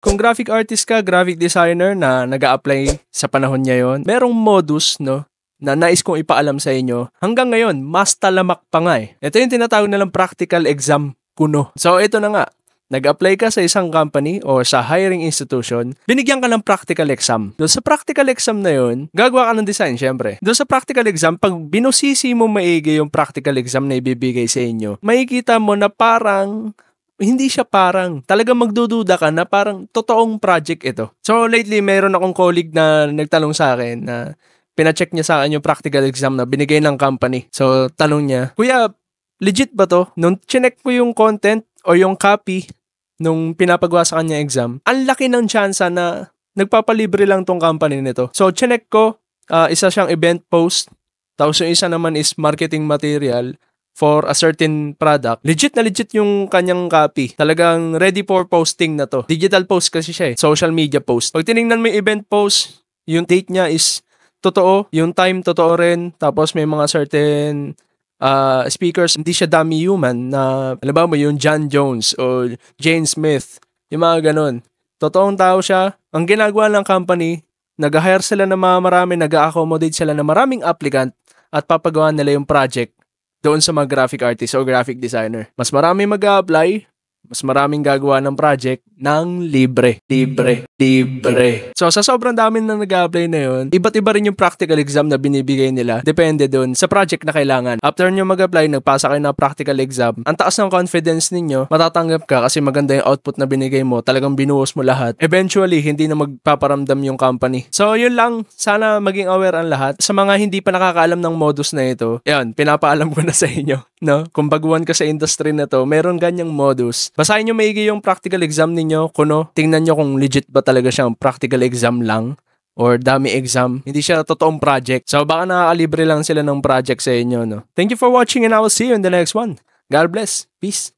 Kung graphic artist ka, graphic designer na nag-a-apply sa panahon ngayon, merong modus, no, na nais kong ipaalam sa inyo. Hanggang ngayon, mas talamak pa nga eh. Ito yung tinatawag nilang practical exam kuno. So ito na nga, nag-apply ka sa isang company o sa hiring institution, binigyan ka ng practical exam. Doon sa practical exam na yun, gagawa ka ng design, syempre. Doon sa practical exam, pag binusisi mo maigi yung practical exam na ibibigay sa inyo, makikita mo na parang hindi siya parang, talagang magdududa ka na parang totoong project ito. So lately, mayroon akong colleague na nagtanong sa akin na pina-check niya sa akin yung practical exam na binigay ng company. So tanong niya, Kuya, legit ba to? Nung chinek ko yung content o yung copy nung pinapagawa sa kanya exam, ang laki ng tsansa na nagpapalibre lang tong company nito. So chinek ko, isa siyang event post, tapos yung isa naman is marketing material for a certain product. Legit na legit yung kanyang copy. Talagang ready for posting na to. Digital post kasi siya eh. Social media post. Pag tinignan mo yung event post, yung date niya is totoo. Yung time totoo rin. Tapos may mga certain speakers. Hindi siya dummy human na, alam ba mo, yung John Jones o Jane Smith. Yung mga ganun. Totoong tao siya. Ang ginagawa ng company, nag-hire sila ng mga marami, nag-accommodate sila ng maraming applicant at papagawa nila yung project doon sa mga graphic artist o graphic designer. Mas marami mag-a-apply, mas maraming gagawa ng project ng libre. So sa sobrang dami na nag-a-apply na yun, iba't iba rin yung practical exam na binibigay nila. Depende doon sa project na kailangan. After nyo mag-apply, nagpasa kayo ng practical exam, ang taas ng confidence ninyo, matatanggap ka kasi maganda yung output na binigay mo. Talagang binuhos mo lahat. Eventually, hindi na magpaparamdam yung company. So yun lang. Sana maging aware ang lahat. Sa mga hindi pa nakakaalam ng modus na ito, yan, pinapaalam ko na sa inyo. No? Kung baguhan ka sa industry na to, meron ganyang modus. Basahin nyo maigi yung practical exam ninyo, kuno. Tingnan nyo kung legit ba talaga siyang practical exam lang or dummy exam. Hindi siya totoong project. So baka nakakalibre lang sila ng project sa inyo. No? Thank you for watching and I will see you in the next one. God bless. Peace.